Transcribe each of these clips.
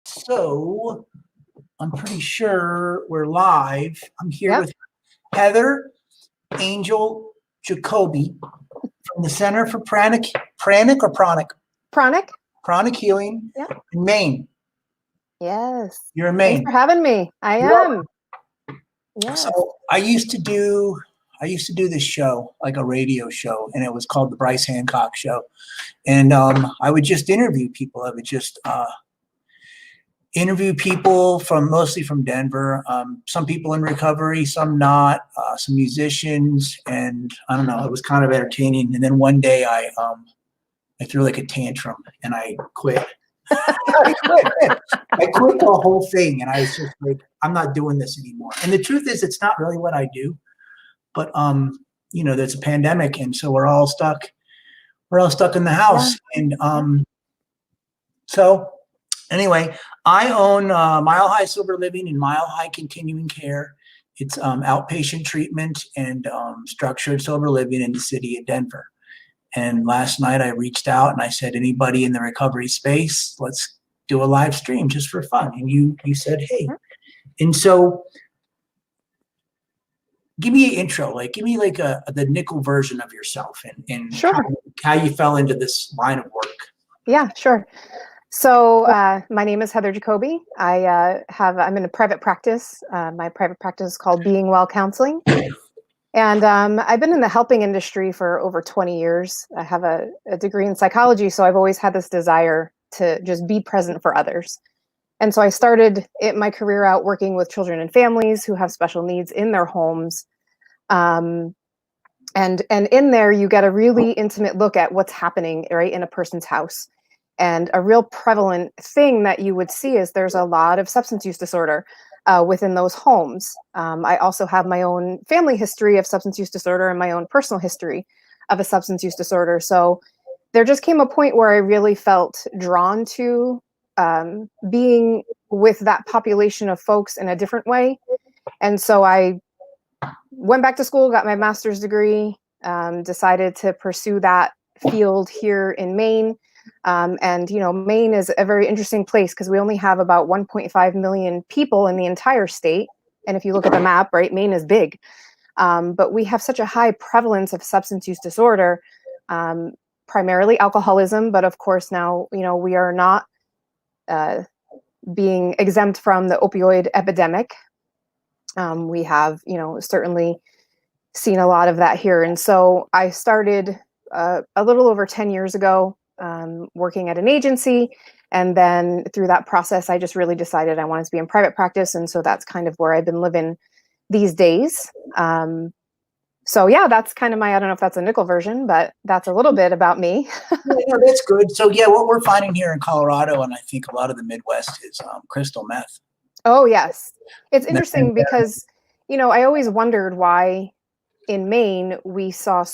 So I'm pretty sure we're live. I'm here Yep. with Heather Angel Jacoby from the Center for Pranic? Pranic Healing Yeah. in Maine. Yes. You're in Thanks Maine. for having me. I You're am. Yes. So I used to do this show, like a radio show, and it was called the Brice Hancock Show. And I would just interview people. I would just interview people mostly from Denver, some people in recovery, some not, some musicians, and I don't know, it was kind of entertaining. And then one day I threw like a tantrum and I quit. I quit the whole thing, and I was just like, I'm not doing this anymore. And the truth is, it's not really what I do, but there's a pandemic, and so we're all stuck. We're all stuck in the house, and so anyway, I own Mile High Sober Living and Mile High Continuing Care. It's outpatient treatment and structured sober living in the city of Denver. And last night I reached out and I said, anybody in the recovery space, let's do a live stream just for fun. And you said, hey. And so give me an intro, give me the nickel version of yourself and Sure. how you fell into this line of work. Yeah, sure. So my name is Heather Jacoby. I'm in a private practice. My private practice is called Being Well Counseling. And I've been in the helping industry for over 20 years. I have a degree in psychology, so I've always had this desire to just be present for others. And so I started my career out working with children and families who have special needs in their homes. And in there, you get a really intimate look at what's happening right in a person's house. And a real prevalent thing that you would see is there's a lot of substance use disorder within those homes. I also have my own family history of substance use disorder and my own personal history of a substance use disorder. So there just came a point where I really felt drawn to being with that population of folks in a different way. And so I went back to school, got my master's degree, decided to pursue that field here in Maine. And Maine is a very interesting place because we only have about 1.5 million people in the entire state. And if you look at the map, right, Maine is big. But we have such a high prevalence of substance use disorder, primarily alcoholism. But of course, now, we are not being exempt from the opioid epidemic. We have, certainly seen a lot of that here. And so I started a little over 10 years ago working at an agency. And then through that process, I just really decided I wanted to be in private practice. And so that's kind of where I've been living these days. So yeah, that's kind of I don't know if that's a nickel version, but that's a little bit about me. Yeah, that's good. So yeah, what we're finding here in Colorado, and I think a lot of the Midwest, is crystal meth. Oh, yes. It's interesting because, I always wondered why in Maine we saw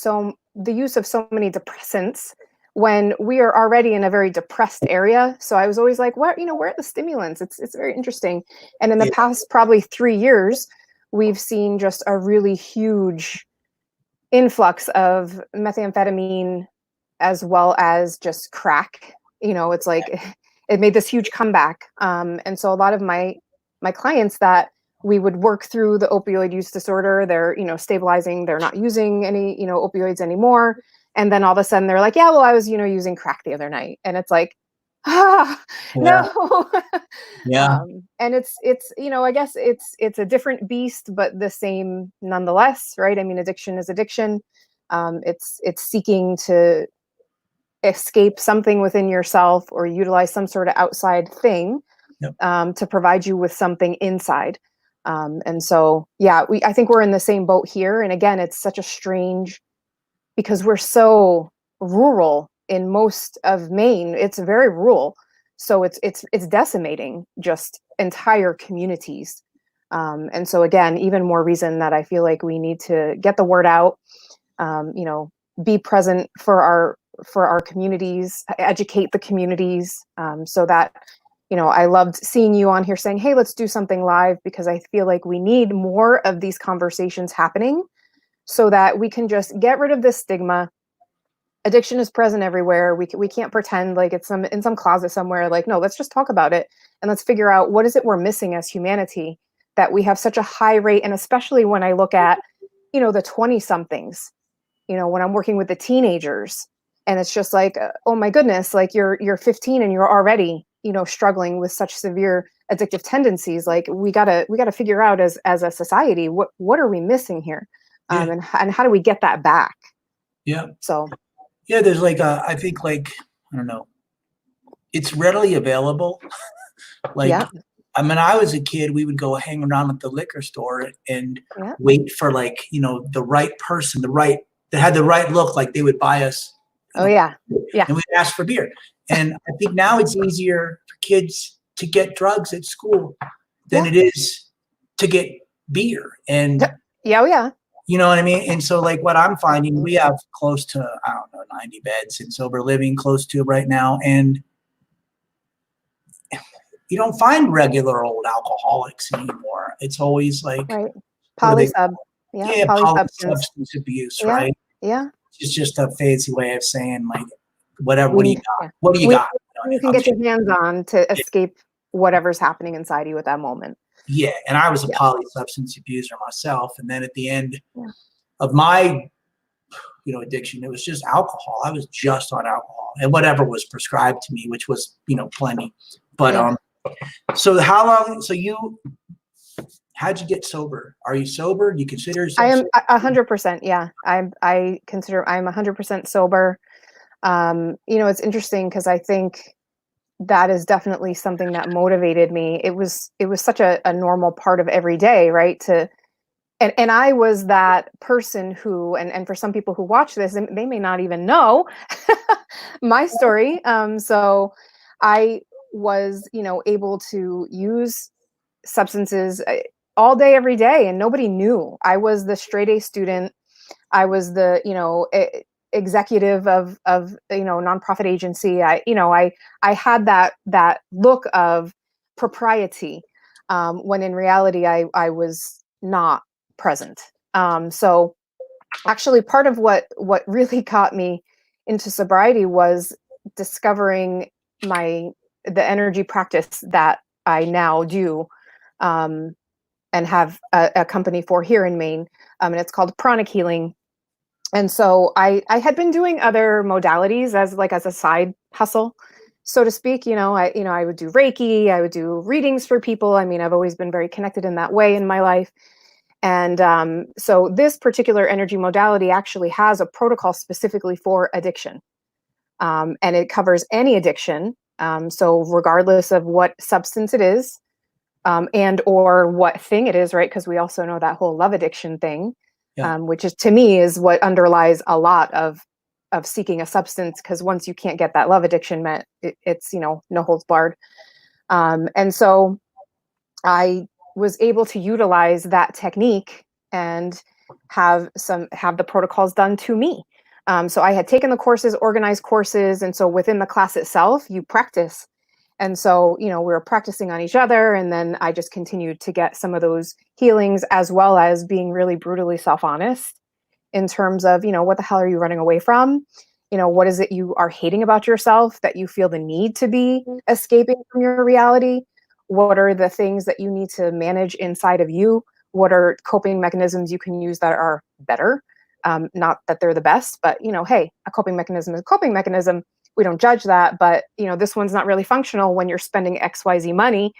the use of so many depressants when we are already in a very depressed area. So I was always like, where are the stimulants? It's very interesting. And in the past probably 3 years, we've seen just a really huge influx of methamphetamine as well as just crack. It's like it made this huge comeback. And so a lot of my clients that we would work through the opioid use disorder, they're, stabilizing, they're not using any, opioids anymore. And then all of a sudden they're like, yeah, well, I was, using crack the other night. And it's like, no. Yeah. And it's, I guess it's a different beast, but the same nonetheless, right? I mean, addiction is addiction. It's seeking to escape something within yourself or utilize some sort of outside thing to provide you with something inside. And so, yeah, I think we're in the same boat here. And again, it's such a strange, because we're so rural in most of Maine. It's very rural. So it's decimating just entire communities. And so again, even more reason that I feel like we need to get the word out, be present for our communities, educate the communities, so that, I loved seeing you on here saying, hey, let's do something live, because I feel like we need more of these conversations happening so that we can just get rid of this stigma, addiction is present everywhere. We can't pretend like it's in some closet somewhere. Like, no, let's just talk about it and let's figure out what is it we're missing as humanity that we have such a high rate. And especially when I look at, the 20 somethings, when I'm working with the teenagers, and it's just like, oh my goodness, like you're 15 and you're already, struggling with such severe addictive tendencies. Like we gotta figure out as a society, what are we missing here? Yeah. And how do we get that back? Yeah. So yeah, there's like I think like, I don't know, it's readily available. Like, yeah, when I was a kid, we would go hang around at the liquor store and yeah, wait for like, the right person, that had the right look, like they would buy us. oh yeah, yeah, And we'd ask for beer. And I think now it's easier for kids to get drugs at school than Yeah. it is to get beer. And yeah, oh yeah, you know what I mean? And so like what I'm finding, we have close to, I don't know, 90 beds in sober living, close to right now. And you don't find regular old alcoholics anymore. It's always like, right. what are they? Polysub, yeah, Yeah, polysubstance, substance abuse, yeah, right? yeah. It's just a fancy way of saying like, whatever, what do you got? Yeah. What do you got? You can get your hands on to escape whatever's happening inside you at that moment. Yeah, and I was a Yeah. polysubstance abuser myself, and then at the end Yeah. of my, addiction, it was just alcohol. I was just on alcohol and whatever was prescribed to me, which was, plenty. But Yeah. so how long? So how'd you get sober? Are you sober? Do you consider yourself? I am 100%. Yeah, I consider I'm 100% sober. It's interesting because I think that is definitely something that motivated me. It was such a normal part of every day, right? And I was that person who, and for some people who watch this, they may not even know my story. So I was, able to use substances all day, every day, and nobody knew. I was the straight A student. I was the, executive of nonprofit agency. I had that look of propriety, when in reality I was not present. So actually part of what really got me into sobriety was discovering the energy practice that I now do, and have a company for here in Maine, and it's called Pranic Healing. And so I had been doing other modalities as a side hustle, so to speak. I would do Reiki, I would do readings for people. I mean, I've always been very connected in that way in my life. And so this particular energy modality actually has a protocol specifically for addiction. And it covers any addiction. So regardless of what substance it is, and or what thing it is, right? Because we also know that whole love addiction thing. Yeah. Which is, to me, is what underlies a lot of seeking a substance, because once you can't get that love addiction met, it's no holds barred. And so I was able to utilize that technique and have the protocols done to me. So I had taken the courses, organized courses, and so within the class itself, you practice. And so, we were practicing on each other, and then I just continued to get some of those healings, as well as being really brutally self-honest in terms of, what the hell are you running away from? What is it you are hating about yourself that you feel the need to be escaping from your reality? What are the things that you need to manage inside of you? What are coping mechanisms you can use that are better? Not that they're the best, but, hey, a coping mechanism is a coping mechanism. We don't judge that, but this one's not really functional when you're spending XYZ money,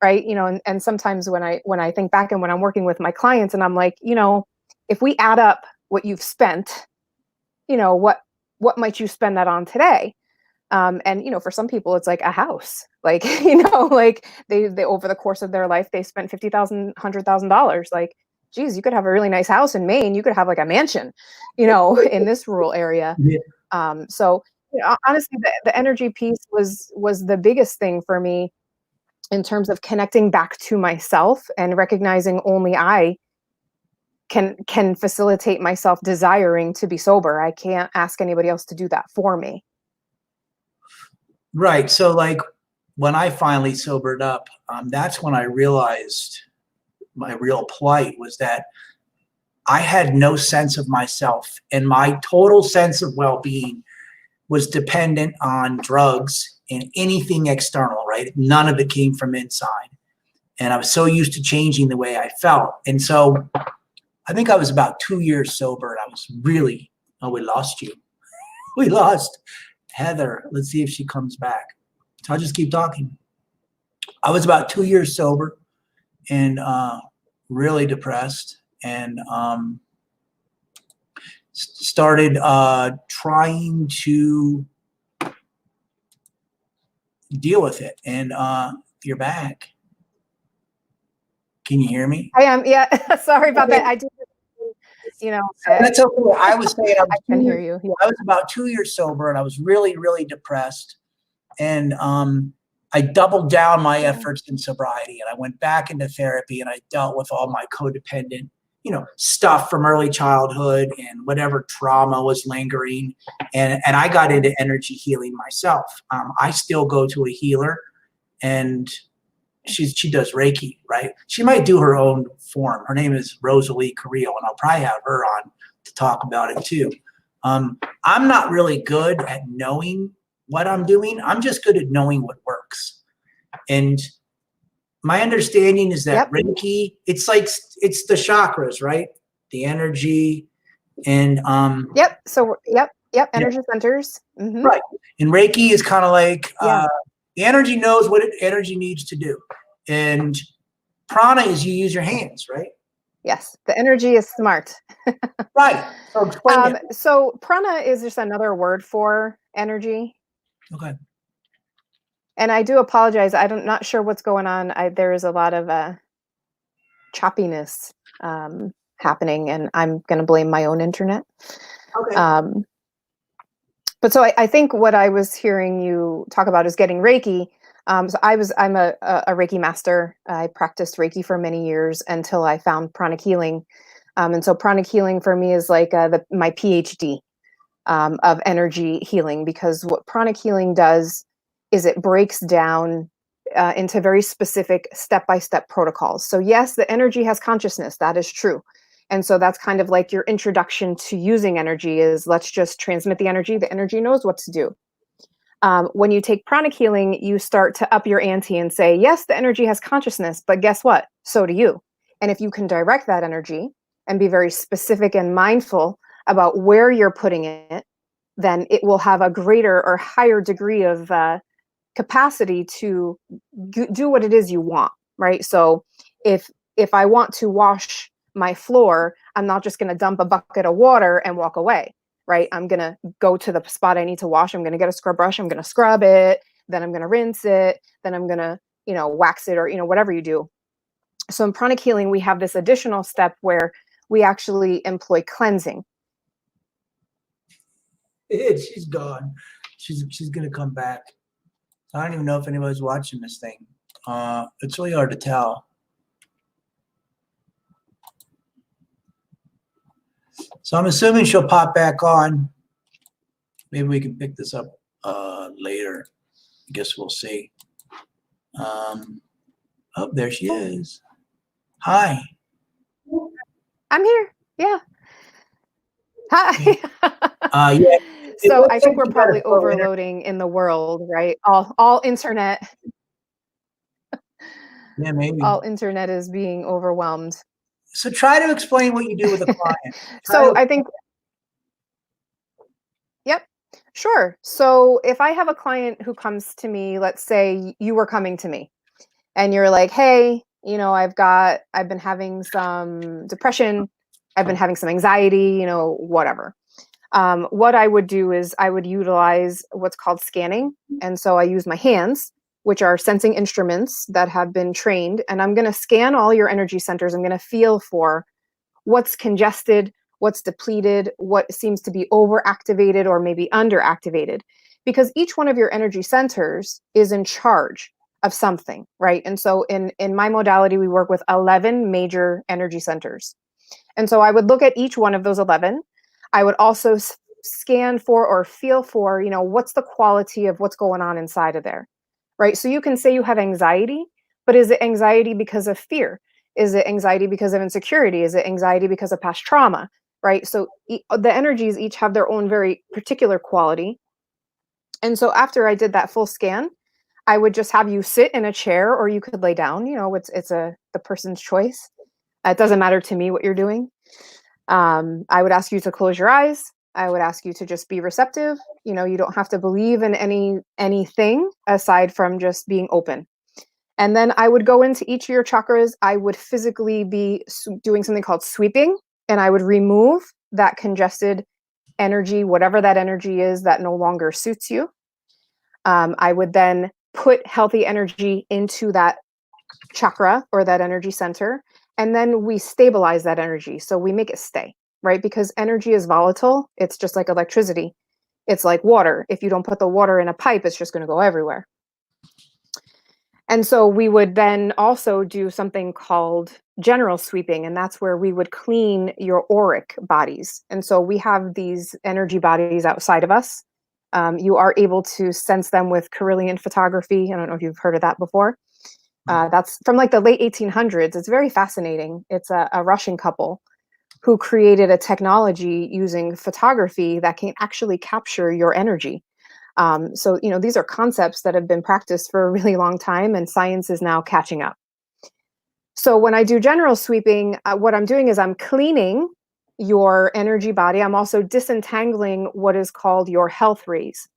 right? And sometimes when I think back and when I'm working with my clients, and I'm like, if we add up what you've spent, what might you spend that on today? And for some people it's like a house, like like they over the course of their life they spent $50,000, $100,000. Like, geez, you could have a really nice house in Maine. You could have like a mansion, in this rural area. Yeah. So honestly, the energy piece was the biggest thing for me in terms of connecting back to myself and recognizing only I can facilitate myself desiring to be sober. I can't ask anybody else to do that for me. Right. So like when I finally sobered up, that's when I realized my real plight was that I had no sense of myself, and my total sense of well-being was dependent on drugs and anything external, right? None of it came from inside. And I was so used to changing the way I felt. And so I think I was about 2 years sober, and I was really, oh, we lost you. We lost Heather. Let's see if she comes back. So I'll just keep talking. I was about 2 years sober and really depressed, and started trying to deal with it. And you're back. Can you hear me? I am. Yeah. Sorry about that. I do. You know, That's okay. I was saying I can hear you. Yeah. I was about 2 years sober, and I was really, really depressed. And I doubled down my efforts in sobriety, and I went back into therapy, and I dealt with all my codependent, stuff from early childhood and whatever trauma was lingering. And I got into energy healing myself. I still go to a healer, and she does Reiki, right? She might do her own form. Her name is Rosalie Carrillo, and I'll probably have her on to talk about it too. I'm not really good at knowing what I'm doing. I'm just good at knowing what works. And my understanding is that Reiki, it's the chakras, right? The energy and Yep. So energy centers. Mm-hmm. Right. And Reiki is kind of like the energy knows what energy needs to do. And prana is you use your hands, right? Yes. The energy is smart. Right. So explain it. So prana is just another word for energy. Okay. And I do apologize. I'm not sure what's going on. There is a lot of choppiness happening, and I'm going to blame my own internet. Okay. But so I think what I was hearing you talk about is getting Reiki. So I'm a Reiki master. I practiced Reiki for many years until I found Pranic Healing. And so Pranic Healing for me is like my PhD of energy healing, because what Pranic Healing does is it breaks down into very specific step-by-step protocols. So yes, the energy has consciousness. That is true. And so that's kind of like your introduction to using energy is let's just transmit the energy. The energy knows what to do. When you take pranic healing, you start to up your ante and say, yes, the energy has consciousness, but guess what? So do you. And if you can direct that energy and be very specific and mindful about where you're putting it, then it will have a greater or higher degree of capacity to do what it is you want, right? So if I want to wash my floor, I'm not just going to dump a bucket of water and walk away, right? I'm going to go to the spot I need to wash. I'm going to get a scrub brush. I'm going to scrub it. Then I'm going to rinse it. Then I'm going to, wax it, or, whatever you do. So in pranic healing, we have this additional step where we actually employ cleansing. She's gone. She's going to come back. I don't even know if anybody's watching this thing. It's really hard to tell. So I'm assuming she'll pop back on. Maybe we can pick this up later. I guess we'll see. Oh, there she is. Hi. I'm here. Yeah. Hi. Yeah. So I think we're probably overloading in the world, right? All internet. Yeah, maybe. All internet is being overwhelmed. So try to explain what you do with a client. So I think, yep, sure. So if I have a client who comes to me, let's say you were coming to me and you're like, hey, I've been having some depression. I've been having some anxiety, whatever. What I would do is I would utilize what's called scanning. And so I use my hands, which are sensing instruments that have been trained. And I'm going to scan all your energy centers. I'm going to feel for what's congested, what's depleted, what seems to be overactivated or maybe underactivated. Because each one of your energy centers is in charge of something, right? And so in my modality, we work with 11 major energy centers. And so I would look at each one of those 11. I would also scan for or feel for, what's the quality of what's going on inside of there, right? So you can say you have anxiety, but is it anxiety because of fear? Is it anxiety because of insecurity? Is it anxiety because of past trauma? Right? So the energies each have their own very particular quality. And so after I did that full scan, I would just have you sit in a chair, or you could lay down. It's the person's choice. It doesn't matter to me what you're doing. I would ask you to close your eyes. I would ask you to just be receptive. You don't have to believe in anything aside from just being open. And then I would go into each of your chakras. I would physically be doing something called sweeping, and I would remove that congested energy, whatever that energy is that no longer suits you. I would then put healthy energy into that chakra or that energy center, and then we stabilize that energy. So we make it stay, right? Because energy is volatile. It's just like electricity. It's like water. If you don't put the water in a pipe, it's just going to go everywhere. And so we would then also do something called general sweeping, and that's where we would clean your auric bodies. And so we have these energy bodies outside of us. You are able to sense them with Carillion photography. I don't know if you've heard of that before. That's from like the late 1800s. It's very fascinating. It's a Russian couple who created a technology using photography that can actually capture your energy. So, these are concepts that have been practiced for a really long time, and science is now catching up. So when I do general sweeping, what I'm doing is I'm cleaning your energy body. I'm also disentangling what is called your health rays.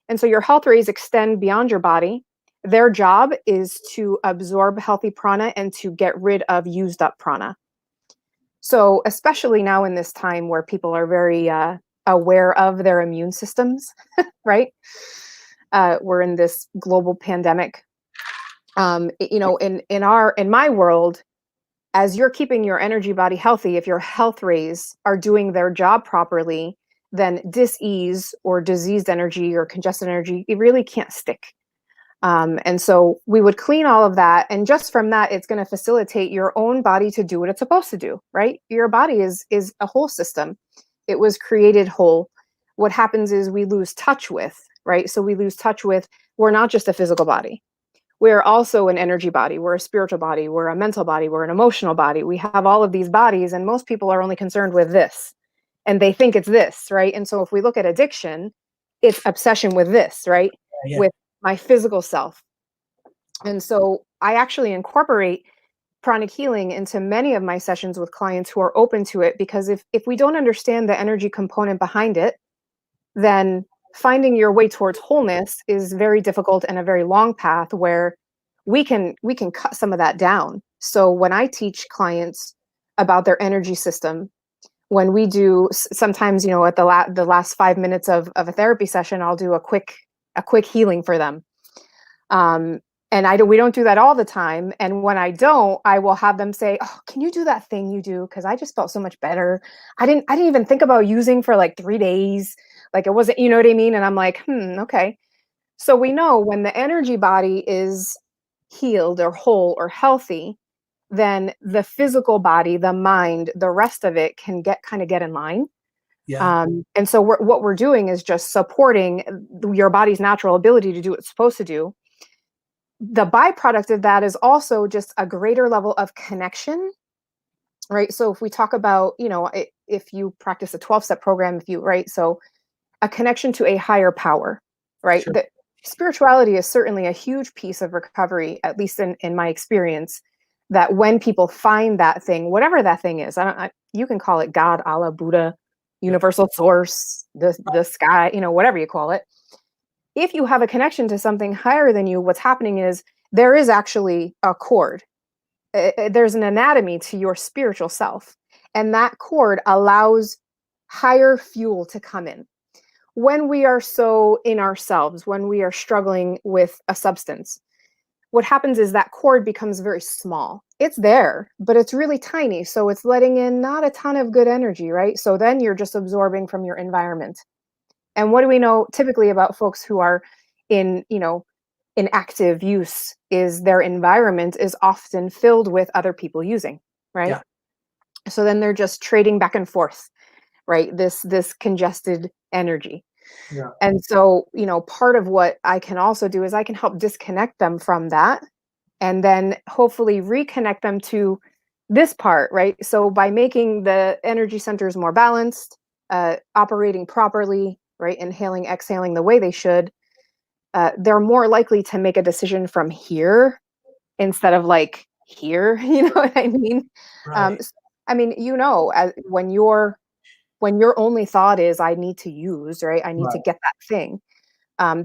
And so your health rays extend beyond your body. Their job is to absorb healthy prana and to get rid of used up prana. So especially now in this time where people are very aware of their immune systems, right? We're in this global pandemic. In my world, as you're keeping your energy body healthy, if your health rays are doing their job properly, then dis-ease or diseased energy or congested energy, it really can't stick. And so we would clean all of that. And just from that, it's going to facilitate your own body to do what it's supposed to do, right? Your body is a whole system. It was created whole. What happens is we lose touch with, right? So we lose touch with, we're not just a physical body. We're also an energy body. We're a spiritual body. We're a mental body. We're an emotional body. We have all of these bodies, and most people are only concerned with this. And they think it's this, right? And so if we look at addiction, it's obsession with this, right? Yeah. With my physical self. And so I actually incorporate pranic healing into many of my sessions with clients who are open to it, because if we don't understand the energy component behind it, then finding your way towards wholeness is very difficult and a very long path where we can cut some of that down. So when I teach clients about their energy system, when we do sometimes, at the last 5 minutes of a therapy session, I'll do a quick healing for them. And we don't do that all the time. And when I don't, I will have them say, "Oh, can you do that thing you do? Because I just felt so much better. I didn't even think about using for like 3 days. Like it wasn't, you know what I mean?" And I'm like, okay. So we know when the energy body is healed or whole or healthy, then the physical body, the mind, the rest of it can get in line. Yeah. And so what we're doing is just supporting your body's natural ability to do what it's supposed to do. The byproduct of that is also just a greater level of connection, right? So if we talk about, if you practice a 12-step program, so a connection to a higher power, right? Sure. That spirituality is certainly a huge piece of recovery, at least in my experience, that when people find that thing, whatever that thing is, you can call it God, Allah, Buddha, universal source, the sky, whatever you call it. If you have a connection to something higher than you, what's happening is there is actually a cord. There's an anatomy to your spiritual self. And that cord allows higher fuel to come in. When we are so in ourselves, when we are struggling with a substance, what happens is that cord becomes very small. It's there, but it's really tiny. So it's letting in not a ton of good energy, right? So then you're just absorbing from your environment. And what do we know typically about folks who are in active use is their environment is often filled with other people using, right? Yeah. So then they're just trading back and forth, right? This congested energy. Yeah. And so, part of what I can also do is I can help disconnect them from that and then hopefully reconnect them to this part, right? So by making the energy centers more balanced, operating properly, right? Inhaling, exhaling the way they should, they're more likely to make a decision from here instead of like here. You know what I mean? Right. I mean, when your only thought is I need to use, right? I need to Right. get that thing.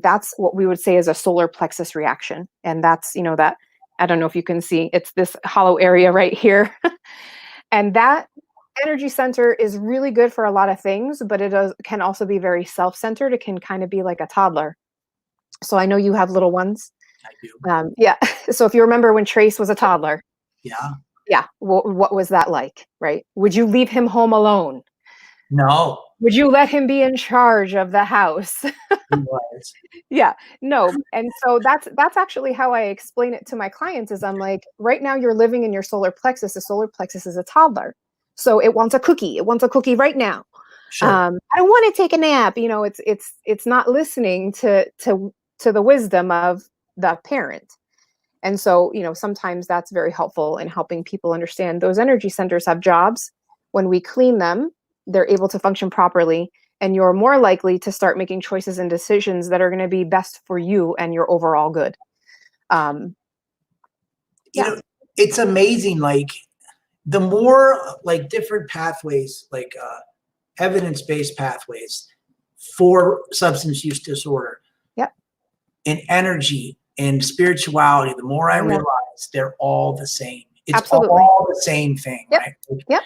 That's what we would say is a solar plexus reaction. And that's, that, I don't know if you can see, it's this hollow area right here. And that energy center is really good for a lot of things, but can also be very self-centered. It can kind of be like a toddler. So I know you have little ones. I do. Yeah. So if you remember when Trace was a toddler, Yeah. yeah, what was that like, right? Would you leave him home alone? No. Would you let him be in charge of the house? He was. Yeah, no. And so that's actually how I explain it to my clients is I'm like, right now you're living in your solar plexus. The solar plexus is a toddler. So it wants a cookie. It wants a cookie right now. Sure. I don't want to take a nap. It's not listening to the wisdom of the parent. And so, sometimes that's very helpful in helping people understand those energy centers have jobs. When we clean them, they're able to function properly, and you're more likely to start making choices and decisions that are going to be best for you and your overall good. Yeah. It's amazing. Like the more like different pathways, like evidence-based pathways for substance use disorder, Yep. in energy and spirituality, the more I Oh, yeah. realize they're all the same. It's Absolutely. all the same thing, Yep. right? Like Yep.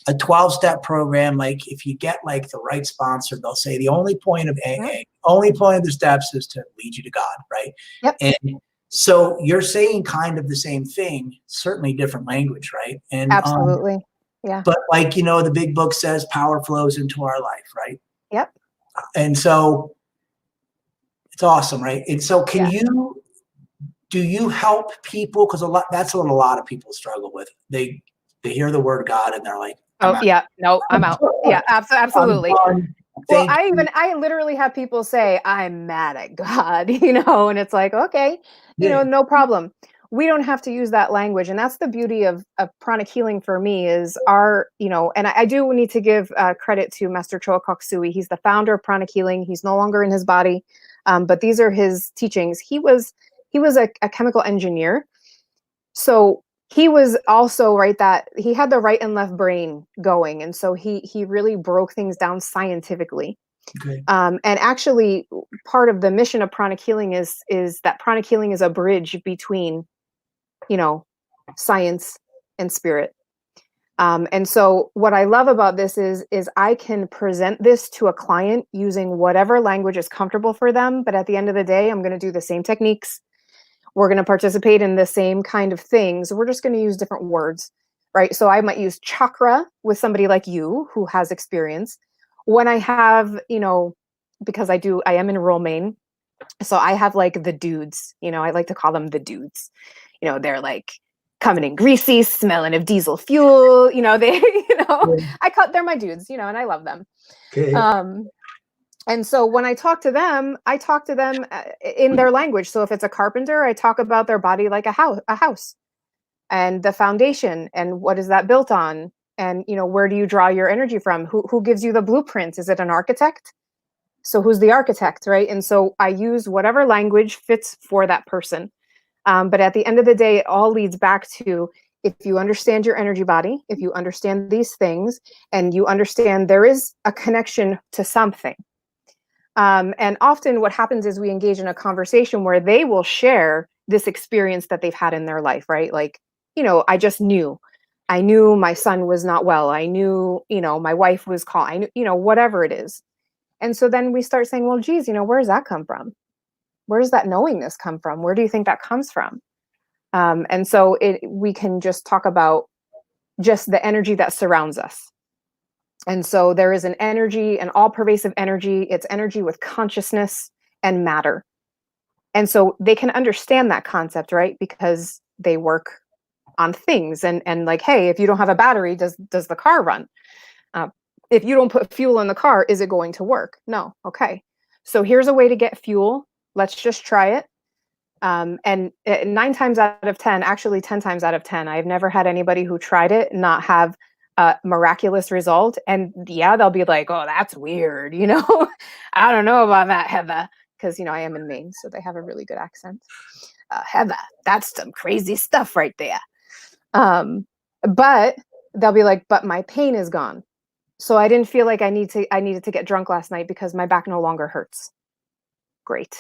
a 12-step program, like if you get like the right sponsor, they'll say the only point of AA, only point of the steps is to lead you to God, right? Yep. And so you're saying kind of the same thing, certainly different language, right? And Absolutely. Yeah. but like, the big book says power flows into our life, right? Yep. And so it's awesome, right? And so do you help people? Because that's what a lot of people struggle with. They hear the word God and they're like, Oh, yeah. No, I'm out. Yeah, absolutely. Well, I literally have people say, I'm mad at God, and it's like, okay, no problem. We don't have to use that language. And that's the beauty of pranic healing for me is and I do need to give credit to Master Choa Koksui. He's the founder of pranic healing. He's no longer in his body. But these are his teachings. He was a chemical engineer. So he was also that he had the right and left brain going. And so he really broke things down scientifically. Okay. And actually part of the mission of pranic healing is that pranic healing is a bridge between, science and spirit. And so what I love about this is I can present this to a client using whatever language is comfortable for them. But at the end of the day, I'm going to do the same techniques. We're going to participate in the same kind of things. We're just going to use different words, right? So I might use chakra with somebody like you who has experience. When I have, because I am in rural Maine. So I have like the dudes, I like to call them the dudes. They're like coming in greasy, smelling of diesel fuel, they're my dudes, and I love them. Okay. And so when I talk to them in their language. So if it's a carpenter, I talk about their body like a house and the foundation and what is that built on? And, where do you draw your energy from? Who gives you the blueprints? Is it an architect? So who's the architect, right? And so I use whatever language fits for that person. But at the end of the day, it all leads back to if you understand your energy body, if you understand these things, and you understand there is a connection to something. And often what happens is we engage in a conversation where they will share this experience that they've had in their life, right? Like, I knew my son was not well. I knew, my wife was calling, I knew, whatever it is. And so then we start saying, well, geez, where does that come from? Where does that knowingness come from? Where do you think that comes from? And so we can just talk about just the energy that surrounds us. And so there is an energy, an all-pervasive energy. It's energy with consciousness and matter. And so they can understand that concept, right? Because they work on things and like, hey, if you don't have a battery, does the car run? If you don't put fuel in the car, is it going to work? No. Okay. So here's a way to get fuel. Let's just try it. And 9 times out of 10, actually 10 times out of 10, I've never had anybody who tried it not have a miraculous result. And yeah, they'll be like, oh, that's weird. I don't know about that, Heather. Because, I am in Maine, so they have a really good accent. Heather, that's some crazy stuff right there. But they'll be like, but my pain is gone. So I didn't feel like I needed to get drunk last night because my back no longer hurts. Great.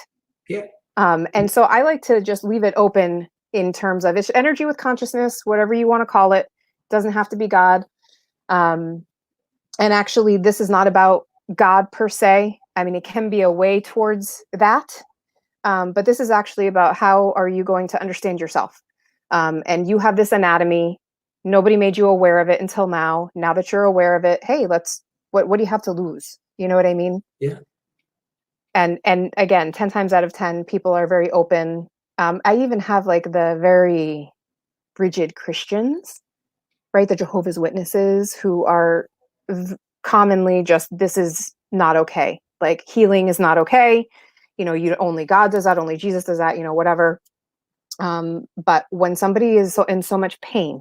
Yeah. And so I like to just leave it open in terms of it's energy with consciousness, whatever you want to call it. Doesn't have to be God. And actually, this is not about God per se. I mean, it can be a way towards that. But this is actually about how are you going to understand yourself? And you have this anatomy. Nobody made you aware of it until now. Now that you're aware of it, hey, what do you have to lose? You know what I mean? Yeah. And again, 10 times out of 10, people are very open. I even have like the very rigid Christians, right? The Jehovah's Witnesses who are commonly just, this is not okay. Like healing is not okay. Only God does that. Only Jesus does that, whatever. But when somebody is in so much pain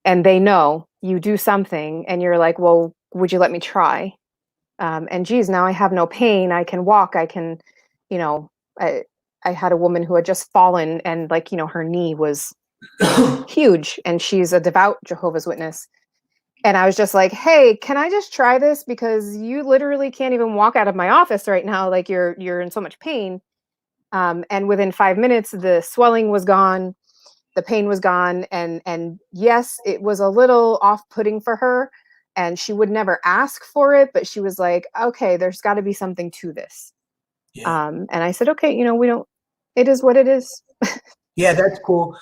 and they know you do something and you're like, well, would you let me try? And geez, now I have no pain. I can walk. I can, I had a woman who had just fallen and her knee was huge and she's a devout Jehovah's Witness. And I was just like, hey, can I just try this? Because you literally can't even walk out of my office right now. Like you're in so much pain. And within 5 minutes, the swelling was gone. The pain was gone. And yes, it was a little off-putting for her. And she would never ask for it, but she was like, okay, there's got to be something to this. Yeah. And I said, okay, it is what it is. Yeah, that's cool.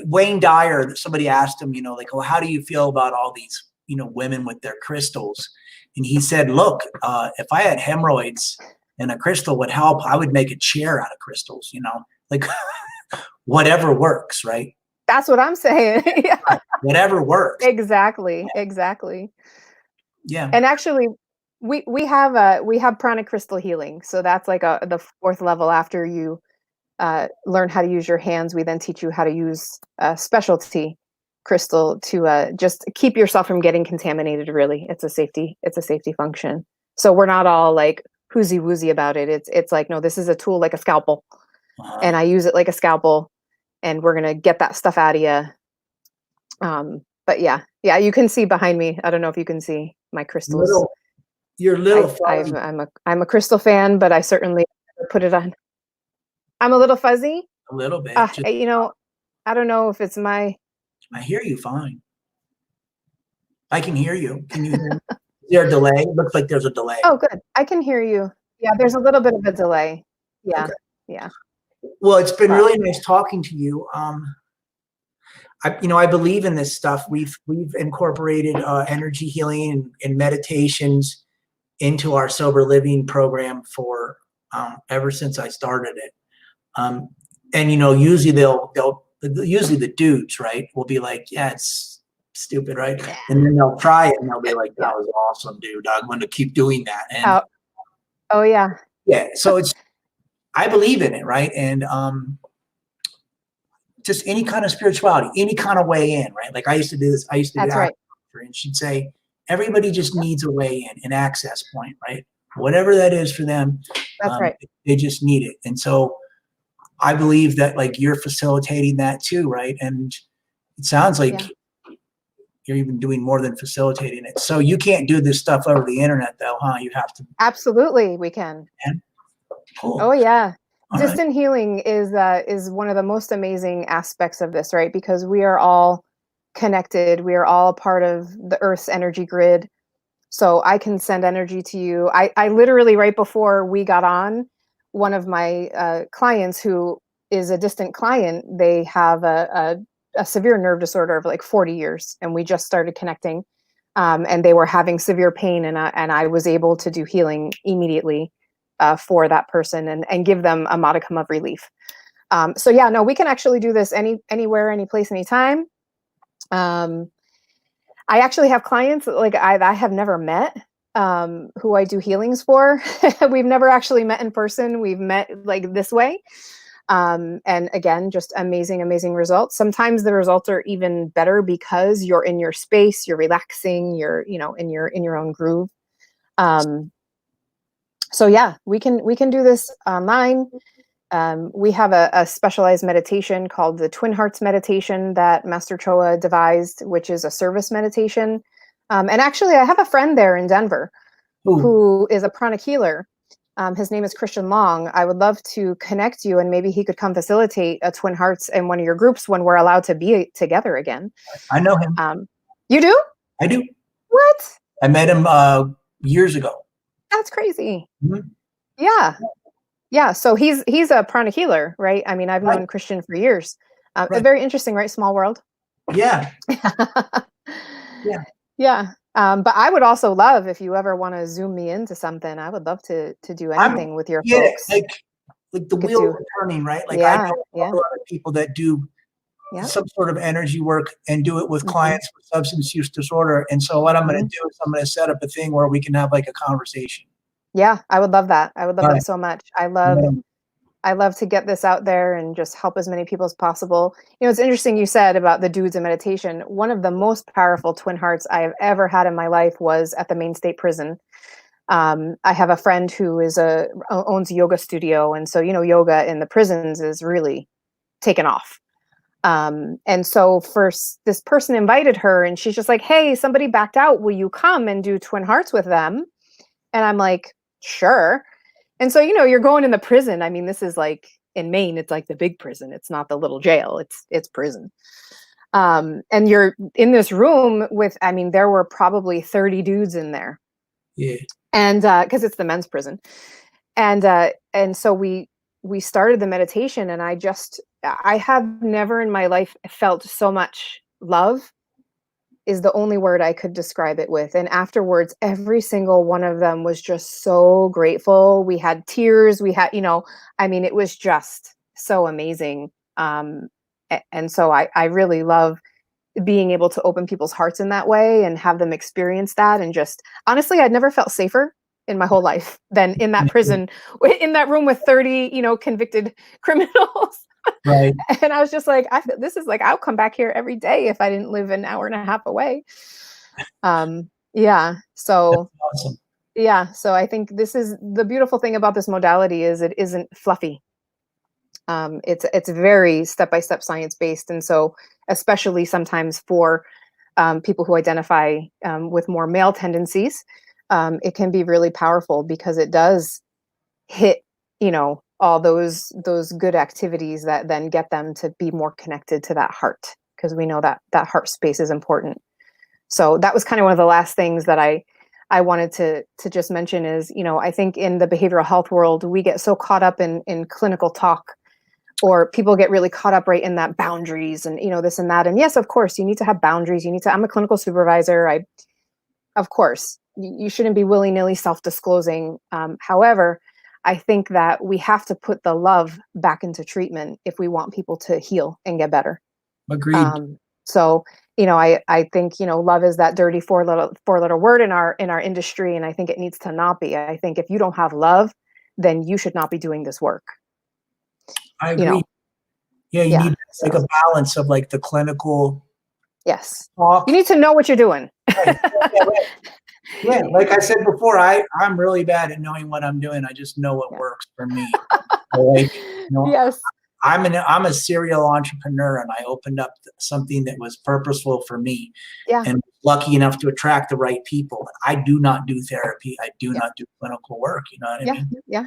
Wayne Dyer, somebody asked him, like, well, how do you feel about all these, women with their crystals? And he said, look, if I had hemorrhoids and a crystal would help, I would make a chair out of crystals, like whatever works, right? That's what I'm saying. Yeah. Right. Whatever works. Exactly. Yeah. And actually, we have pranic crystal healing. So that's like the 4th level after you learn how to use your hands. We then teach you how to use a specialty crystal to just keep yourself from getting contaminated. Really, it's a safety function. So we're not all like woozy woozy about it. It's like, no, this is a tool like a scalpel, and I use it like a scalpel, and we're gonna get that stuff out of you. But yeah, you can see behind me. I don't know if you can see my crystals. You're little. I'm a crystal fan, but I certainly put it on. I'm a little fuzzy. A little bit. I don't know if it's my. I hear you fine. I can hear you. Can you hear me? Is there a delay? Looks like there's a delay. Oh, good. I can hear you. Yeah, there's a little bit of a delay. Yeah, okay. Yeah. Well, it's been really nice talking to you. I believe in this stuff. We've incorporated energy healing and meditations into our sober living program for ever since I started it. And usually the dudes, right, will be like, yeah, it's stupid, right? And then they'll try it and they'll be like, that was awesome, dude. I'm going to keep doing that. And oh yeah. Yeah. So I believe in it, right? And just any kind of spirituality, any kind of way in, right? Like I used to do this. I used to do right. And she'd say, everybody just needs a way in, an access point, right? Whatever that is for them. That's right. They just need it. And so I believe that like you're facilitating that too, right? And it sounds like you're even doing more than facilitating it. So you can't do this stuff over the internet though, huh? You have to. Absolutely, we can. Cool. Oh yeah. All Distant healing is one of the most amazing aspects of this, right? Because we are all connected. We are all part of the Earth's energy grid. So I can send energy to you. I literally, right before we got on, one of my clients who is a distant client, they have a severe nerve disorder of like 40 years. And we just started connecting. And they were having severe pain. And I was able to do healing immediately for that person and give them a modicum of relief. So yeah, no, we can actually do this anywhere, any place, anytime. I actually have clients like I have never met who I do healings for. We've never actually met in person. We've met like this way. And again, just amazing, amazing results. Sometimes the results are even better because you're in your space, you're relaxing, you're, in your own groove. So yeah, we can do this online. We have a specialized meditation called the Twin Hearts meditation that Master Choa devised, which is a service meditation. And actually, I have a friend there in Denver who is a pranic healer. His name is Christian Long. I would love to connect you, and maybe he could come facilitate a Twin Hearts in one of your groups when we're allowed to be together again. I know him. You do? I do. What? I met him years ago. That's crazy. Mm-hmm. Yeah. Yeah. So he's a pranic healer, right? I mean, I've known Christian for years. Very interesting, right? Small world. Yeah. Yeah. Yeah. But I would also love, if you ever want to zoom me into something, I would love to do anything with your folks. Like the wheels are turning, right? Like I know a lot of people that do some sort of energy work and do it with clients with substance use disorder. And so what I'm going to do is I'm going to set up a thing where we can have like a conversation. Yeah, I would love that. I would love that so much. I love to get this out there and just help as many people as possible. It's interesting you said about the dudes in meditation. One of the most powerful Twin Hearts I have ever had in my life was at the Maine State Prison. I have a friend who owns a yoga studio. And so, yoga in the prisons is really taken off. And so first this person invited her and she's just like, hey, somebody backed out. Will you come and do Twin Hearts with them? And I'm like, sure. And so, you're going in the prison. I mean, this is like in Maine, it's like the big prison. It's not the little jail. It's prison. And you're in this room with, I mean, there were probably 30 dudes in there. Yeah. And because it's the men's prison. And so we started the meditation, and I have never in my life felt so much love is the only word I could describe it with. And afterwards, every single one of them was just so grateful. We had tears. We had, I mean, it was just so amazing. And so I really love being able to open people's hearts in that way and have them experience that. And just honestly, I'd never felt safer in my whole life than in that prison, in that room with 30, convicted criminals. Right. And I was just like, this is like, I'll come back here every day if I didn't live an hour and a half away. Yeah. So, that's awesome. Yeah. So I think this is the beautiful thing about this modality is it isn't fluffy. It's very step-by-step science-based. And so, especially sometimes for people who identify with more male tendencies, it can be really powerful because it does hit, all those good activities that then get them to be more connected to that heart, because we know that heart space is important. So that was kind of one of the last things that I wanted to just mention is, I think in the behavioral health world, we get so caught up in clinical talk, or people get really caught up right in that boundaries and, this and that. And yes, of course, you need to have boundaries. I'm a clinical supervisor. Of course, you shouldn't be willy-nilly self-disclosing. However, I think that we have to put the love back into treatment if we want people to heal and get better. Agreed. So, I think, love is that dirty four-letter word in our industry. And I think it needs to not be. I think if you don't have love, then you should not be doing this work. I agree. You need like a balance of like the clinical. Yes. Talk. You need to know what you're doing. Right. Yeah, like I said before, I'm really bad at knowing what I'm doing. I just know what works for me. Yes. I'm a serial entrepreneur, and I opened up something that was purposeful for me. Yeah. And lucky enough to attract the right people. I do not do therapy. I do not do clinical work. You know what I mean? Yeah.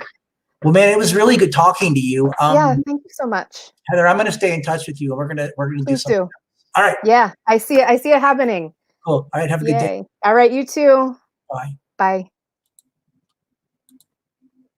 Well, man, it was really good talking to you. Thank you so much, Heather. I'm going to stay in touch with you, and we're gonna do something. Do. All right. Yeah, I see it happening. Cool. All right. Have a good day. All right. You too. Bye. Bye.